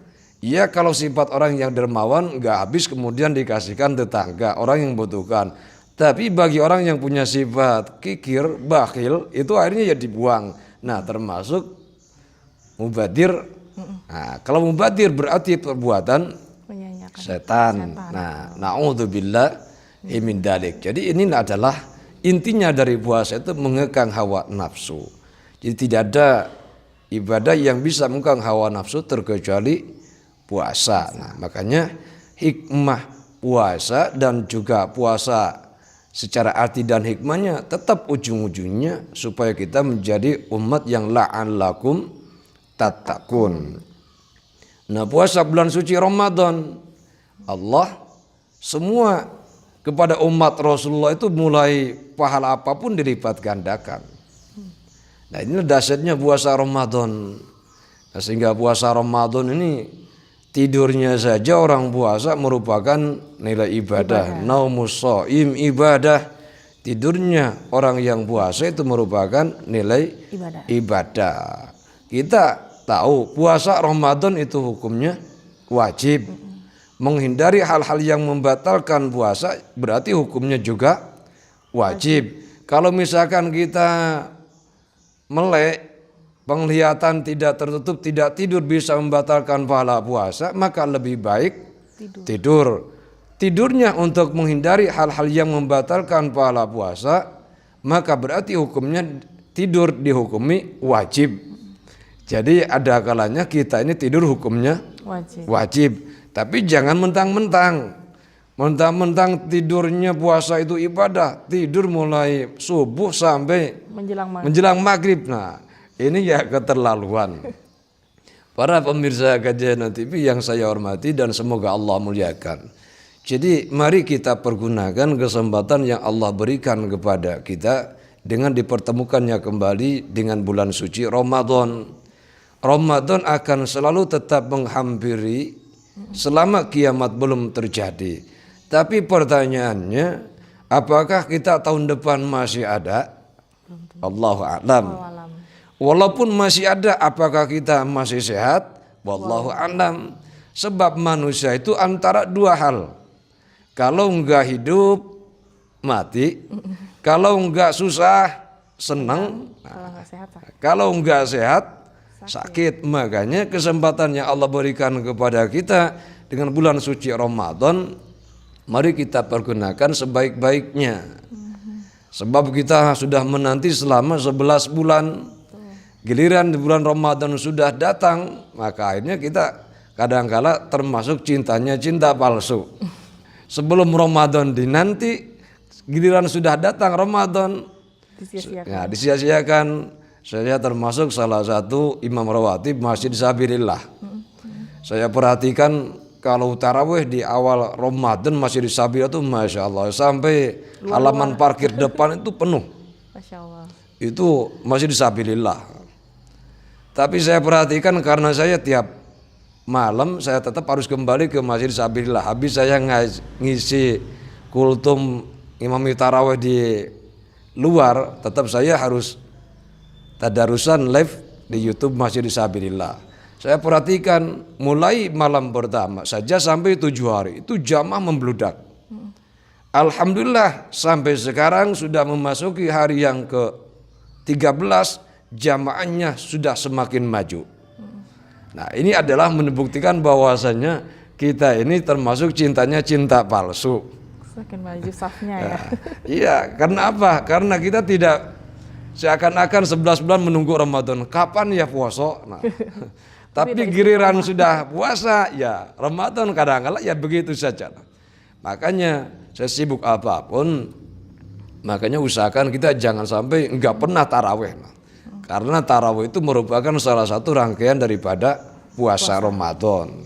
ya kalau sifat orang yang dermawan nggak habis kemudian dikasihkan tetangga, orang yang butuhkan. Tapi bagi orang yang punya sifat kikir, bakhil, itu akhirnya ya dibuang. Nah termasuk mubadir Nah, kalau mubadir berarti perbuatan Menyanyiakan setan. Nah, naudzubillah min dalik. Jadi ini adalah intinya dari puasa itu mengekang hawa nafsu. Jadi tidak ada ibadah yang bisa mengekang hawa nafsu terkecuali puasa. Nah, makanya hikmah puasa dan juga puasa secara arti dan hikmahnya tetap ujung-ujungnya supaya kita menjadi umat yang la'allakum tattaqun. Nah, puasa bulan suci Ramadan, Allah semua kepada umat Rasulullah itu mulai pahala apapun dilipat gandakan. Nah, ini dasarnya puasa Ramadan. Nah, sehingga puasa Ramadan ini tidurnya saja orang puasa merupakan nilai ibadah. Naumus shaim ibadah. Tidurnya orang yang puasa itu merupakan nilai ibadah. Kita tahu puasa Ramadan itu hukumnya wajib. Menghindari hal-hal yang membatalkan puasa berarti hukumnya juga wajib. Kalau misalkan kita melek, penglihatan tidak tertutup, tidak tidur bisa membatalkan pahala puasa, maka lebih baik tidur. Tidurnya untuk menghindari hal-hal yang membatalkan pahala puasa, maka berarti hukumnya tidur dihukumi wajib. Jadi ada kalanya kita ini tidur hukumnya wajib. Tapi jangan mentang-mentang tidurnya puasa itu ibadah, tidur mulai subuh sampai menjelang maghrib. Nah, ini ya keterlaluan. Para pemirsa kajian TV yang saya hormati dan semoga Allah muliakan. Jadi mari kita pergunakan kesempatan yang Allah berikan kepada kita dengan dipertemukannya kembali dengan bulan suci Ramadan. Ramadan akan selalu tetap menghampiri selama kiamat belum terjadi. Tapi pertanyaannya, apakah kita tahun depan masih ada? Allahu a'lam. Walaupun masih ada, apakah kita masih sehat? Wallahu a'lam. Sebab manusia itu antara dua hal. Kalau enggak hidup, mati. Kalau enggak susah, senang. Kalau enggak sehat, sakit. Makanya kesempatan yang Allah berikan kepada kita dengan bulan suci Ramadan, mari kita pergunakan sebaik-baiknya. Sebab kita sudah menanti selama 11 bulan. Giliran di bulan Ramadan sudah datang, maka akhirnya kita kadang-kala termasuk cintanya cinta palsu. Sebelum Ramadan dinanti, giliran sudah datang Ramadan, disia-siakan. Saya termasuk salah satu imam rawatib Masjid Sabilillah. Saya perhatikan kalau tarawih di awal Ramadan Masjid Sabilillah itu Masya Allah sampai halaman parkir depan itu penuh. Masya Allah. Itu Masjid Sabilillah. Tapi saya perhatikan karena saya tiap malam saya tetap harus kembali ke Masjid Sabilillah. Habis saya ngisi kultum imam tarawih di luar, tetap saya harus tadarusan live di YouTube Masjid Sabilillah. Saya perhatikan mulai malam pertama saja sampai 7 hari itu jamaah membludak. Alhamdulillah sampai sekarang sudah memasuki hari yang ke-13, jamaahnya sudah semakin maju. Nah, ini adalah membuktikan bahwasanya kita ini termasuk cintanya cinta palsu. Semakin maju safnya ya. Iya, karena apa? Karena kita tidak seakan-akan 11 bulan menunggu Ramadan. Kapan ya puasa? Nah, tapi giliran sudah puasa, ya Ramadan kadang-kadang ya begitu saja. Makanya saya sibuk apapun, makanya usahakan kita jangan sampai enggak pernah tarawih. Karena tarawih itu merupakan salah satu rangkaian daripada puasa Ramadan.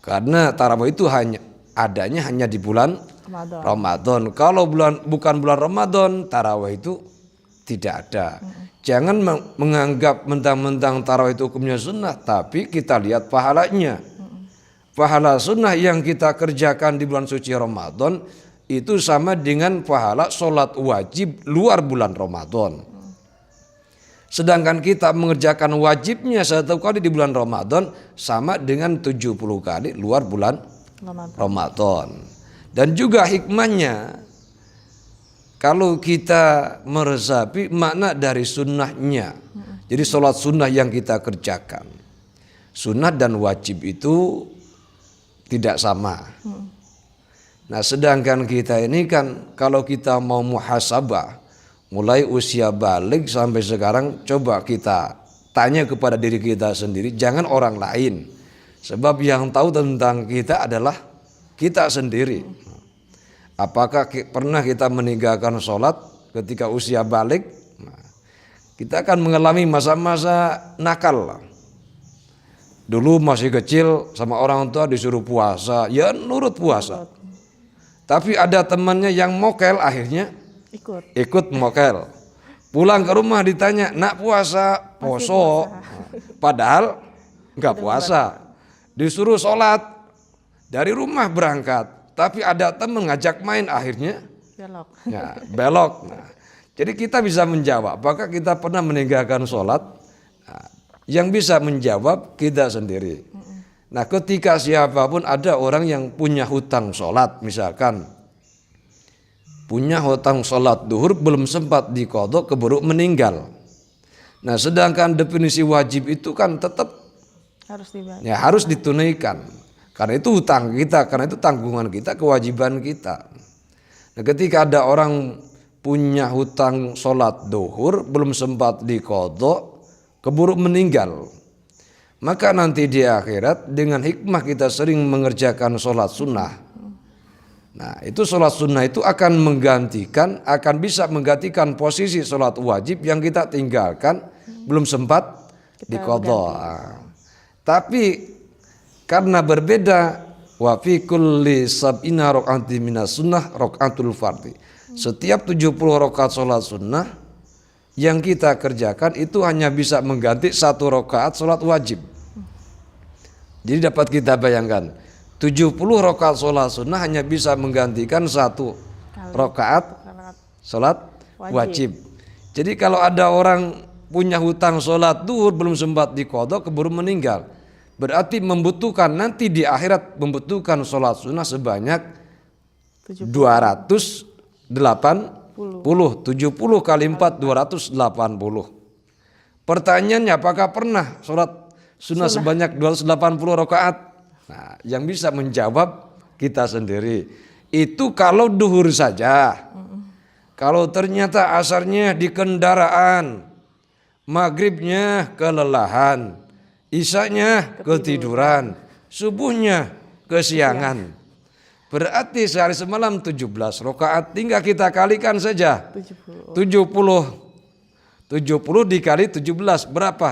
Karena tarawih itu adanya hanya di bulan Ramadan. Kalau bukan bulan Ramadan, tarawih itu tidak ada. Jangan menganggap mentang-mentang tarawih itu hukumnya sunnah, tapi kita lihat pahalanya. Pahala sunnah yang kita kerjakan di bulan suci Ramadan itu sama dengan pahala sholat wajib luar bulan Ramadan. Sedangkan kita mengerjakan wajibnya 1 kali di bulan Ramadan sama dengan 70 kali luar bulan Ramadan. Dan juga hikmahnya, kalau kita meresapi makna dari sunnahnya, jadi sholat sunnah yang kita kerjakan, Sunnah dan wajib itu tidak sama. Nah, sedangkan kita ini kan kalau kita mau muhasabah, mulai usia balik sampai sekarang, coba kita tanya kepada diri kita sendiri, jangan orang lain. Sebab yang tahu tentang kita adalah kita sendiri. Apakah pernah kita meninggalkan sholat ketika usia balik? Nah, kita akan mengalami masa-masa nakal. Dulu masih kecil sama orang tua disuruh puasa, ya nurut puasa. Tapi ada temannya yang mokel, akhirnya ikut mokel. Pulang ke rumah ditanya, nak puasa? Poso. Padahal enggak puasa. Disuruh sholat, dari rumah berangkat. Tapi ada teman ngajak main, akhirnya belok. Nah, jadi kita bisa menjawab, apakah kita pernah meninggalkan sholat? Nah, yang bisa menjawab kita sendiri. Nah, ketika siapapun ada orang yang punya hutang sholat, misalkan punya hutang sholat duhur belum sempat diqadha keburu meninggal. Nah, sedangkan definisi wajib itu kan tetap harus ditunaikan. Karena itu hutang kita, karena itu tanggungan kita, kewajiban kita. Nah, ketika ada orang punya hutang sholat duhur belum sempat diqadha keburu meninggal, maka nanti di akhirat dengan hikmah kita sering mengerjakan sholat sunnah. Nah, itu sholat sunnah itu akan bisa menggantikan posisi sholat wajib yang kita tinggalkan belum sempat diqadha. Tapi karena berbeda, wa fi kulli sab'ina raka'atin minas sunnah raka'atul fardhi. Setiap 70 rakaat sholat sunnah yang kita kerjakan itu hanya bisa mengganti 1 rakaat sholat wajib. Jadi dapat kita bayangkan, 70 rakaat sholat sunnah hanya bisa menggantikan 1 rakaat sholat wajib. Jadi kalau ada orang punya hutang sholat duhur belum sempat diqadha keburu meninggal, berarti membutuhkan nanti di akhirat membutuhkan sholat sunnah sebanyak 70 kali 4 280. Pertanyaannya, apakah pernah sholat sunnah sebanyak 280 rakaat? Nah, yang bisa menjawab kita sendiri. Itu kalau duhur saja. Kalau ternyata asarnya di kendaraan, maghribnya kelelahan, isanya ketiduran, subuhnya kesiangan, berarti sehari semalam 17 rakaat, tinggal kita kalikan saja 70 dikali 17 berapa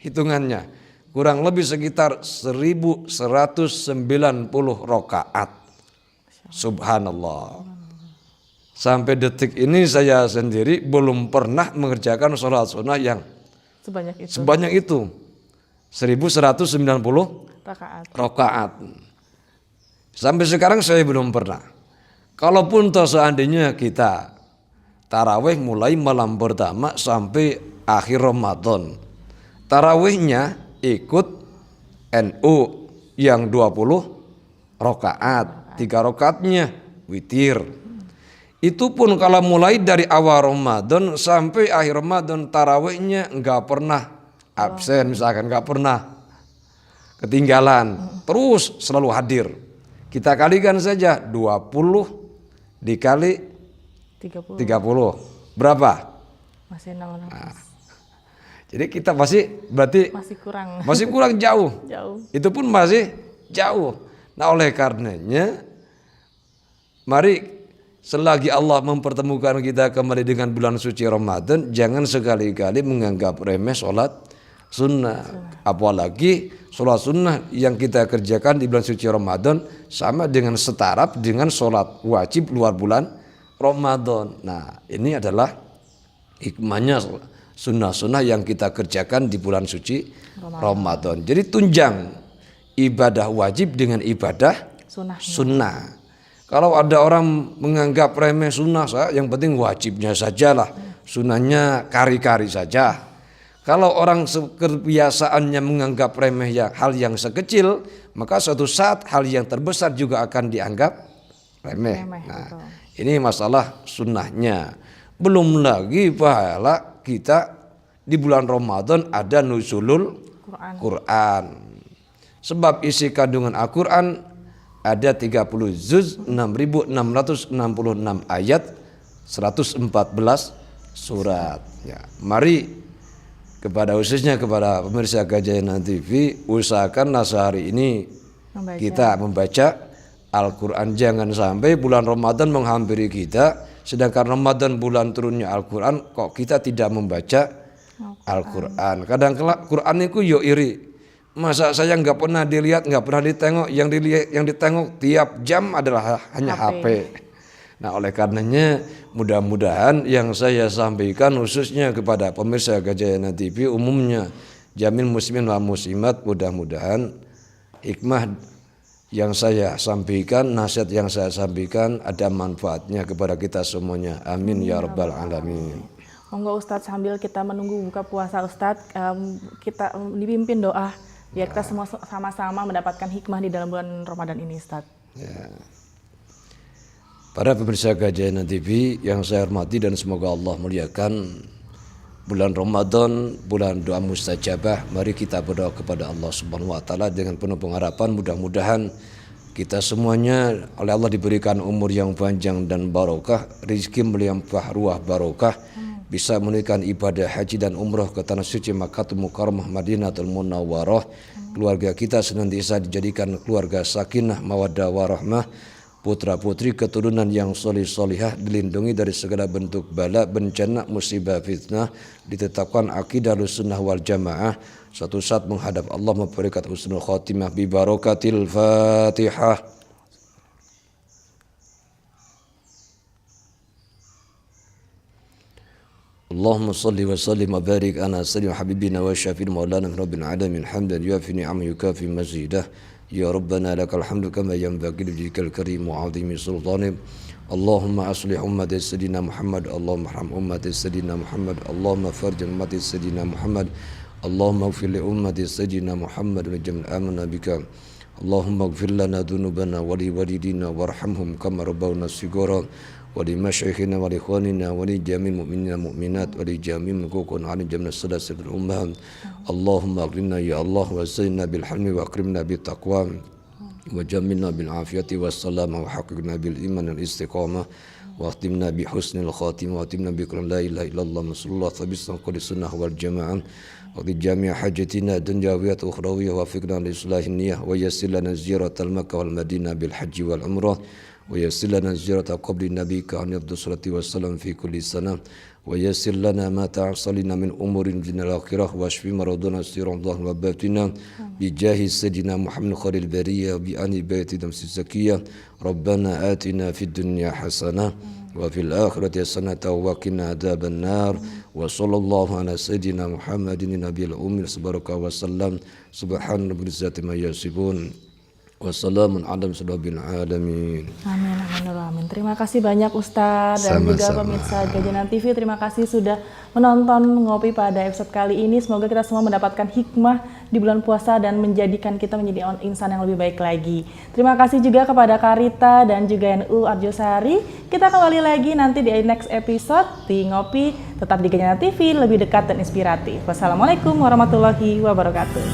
hitungannya? Kurang lebih sekitar 1190 rakaat. Subhanallah. Sampai detik ini saya sendiri belum pernah mengerjakan sholat sunnah yang sebanyak itu. 1190 rakaat. Sampai sekarang saya belum pernah. Kalaupun seandainya kita tarawih mulai malam pertama sampai akhir Ramadan, tarawihnya ikut NU yang 20 rakaat, 3 rakaatnya witir. Itu pun kalau mulai dari awal Ramadan sampai akhir Ramadan, tarawihnya enggak pernah absen, misalkan enggak pernah ketinggalan, terus selalu hadir. Kita kalikan saja 20 dikali 30. Berapa? Masih 6. Nah, jadi kita berarti masih kurang jauh. Itu pun masih jauh. Nah, oleh karenanya mari selagi Allah mempertemukan kita kembali dengan bulan suci Ramadan, jangan sekali-kali menganggap remeh sholat sunnah. Apalagi sholat sunnah yang kita kerjakan di bulan suci Ramadan sama dengan setaraf dengan sholat wajib luar bulan Ramadan. Nah, ini adalah hikmahnya sunnah-sunnah yang kita kerjakan di bulan suci Ramadan. Jadi tunjang ibadah wajib dengan ibadah sunnah. Kalau ada orang menganggap remeh sunnah, yang penting wajibnya sajalah, sunnahnya kari-kari saja. Kalau orang kebiasaannya menganggap remeh hal yang sekecil, maka suatu saat hal yang terbesar juga akan dianggap remeh. Nah, ini masalah sunnahnya. Belum lagi pahala kita di bulan Ramadan ada nuzulul Quran. Sebab isi kandungan Al-Quran ada 30 juz, 6.666 ayat, 114 surat. Ya, mari khususnya kepada pemirsa Gajayana TV, usahakan sehari ini kita membaca Al-Quran. Jangan sampai bulan Ramadan menghampiri kita, sedangkan Ramadan bulan turunnya Al-Quran, kok kita tidak membaca Al-Quran. Kadang Quran itu yo iri. Masa saya nggak pernah dilihat, nggak pernah ditengok, yang ditengok tiap jam adalah hanya HP. Nah, oleh karenanya mudah-mudahan yang saya sampaikan khususnya kepada pemirsa Gajayana TV umumnya, jamin muslimin wa muslimat, mudah-mudahan hikmah yang saya sampaikan, nasihat yang saya sampaikan ada manfaatnya kepada kita semuanya. Amin ya rabbal alamin. Monggo Ustadz, sambil kita menunggu buka puasa Ustadz, kita dipimpin doa biar kita semua sama-sama mendapatkan hikmah di dalam bulan Ramadan ini Ustadz. Ya. Para pemirsa Gajayana TV yang saya hormati dan semoga Allah muliakan, bulan Ramadan, bulan doa mustajabah. Mari kita berdoa kepada Allah Subhanahu wa taala dengan penuh pengharapan, mudah-mudahan kita semuanya oleh Allah diberikan umur yang panjang dan barokah, rezeki melimpah ruah barokah, bisa menunaikan ibadah haji dan umrah ke tanah suci Makkahul Mukarramah Madinatul Munawwarah. Keluarga kita senantiasa dijadikan keluarga sakinah mawaddah warahmah, putra-putri keturunan yang solih-solihah, dilindungi dari segala bentuk bala, bencana, musibah, fitnah, ditetapkan akidah sunnah wal jamaah, suatu saat menghadap Allah memberikan husnul khotimah bi barakatil Fatihah. Allahumma salli wa sallim wa barik ala sayyidina habibina wa syafi'ina maulana rabbil alamin hamdan yuafi ni'amahu yukafi mazidah. Ya Rabbana lakal hamdu kama yanbaghi liwajhikal karim wa 'azimi sultanik. Allahumma aslih ummati sayyidina Muhammad, Allahumma arham ummati sayyidina Muhammad, Allahumma farj ummati sayyidina Muhammad, Allahumma ighfir li ummati sayyidina Muhammad wa jamil amana bika. Allahumma ighfir lana dhunubana wa li walidina warhamhum kama rabbawna shighara wa li masyayikhina wa li ikhwanina wa li jami'il mu'minina mu'minat wa li jami'il muqukun 'ala jamna salasatil ummahat. Allahumma aghnina ya Allah wa zayyinna bil hilmi wa akrimna bit taqwa wa jammilna bil afiyati was salama wa haqqina bil iman wal istiqamah wa akhtimna bi husnil khatimah wa atimna bi la ilaha illallah sallallahu alaihi wasallam sunnah wal jamaah wa li jami' hajatina dunyawiyat ukhrawiyah wa fiqna li islahin niyyah wa yassir lana ziyaratal makkah wal madinah bil haji wal umrah wa yassir lana ziyarata qabri nabiyyika alaihi salatu wassalam fi kulli sanah wa yassir lana ma ta'salina min umurin dunyal akhirah wa shfi maraduna sirallah wa batina bi jahi sayyidina Muhammad khairil bariyah bi ani baiti damsi zakiyah. Rabbana atina fid dunya hasanah wa fil akhirati hasanatan wa qina adzaban nar. Wa sallallahu ala sayyidina Muhammadin nabiyil ummi subhanahu wa sallam. Subhana rabbil izzati ma yasifun. Wassalamun ala rabbil alamin. Amin, amin, amin. Terima kasih banyak Ustadz dan juga pemirsa Gajayana TV. Terima kasih sudah menonton Ngopi pada episode kali ini. Semoga kita semua mendapatkan hikmah di bulan puasa dan menjadikan kita menjadi insan yang lebih baik lagi. Terima kasih juga kepada Karita dan juga NU Arjosari. Kita kembali lagi nanti di next episode di Ngopi, tetap di Gajayana TV, lebih dekat dan inspiratif. Wassalamualaikum warahmatullahi wabarakatuh.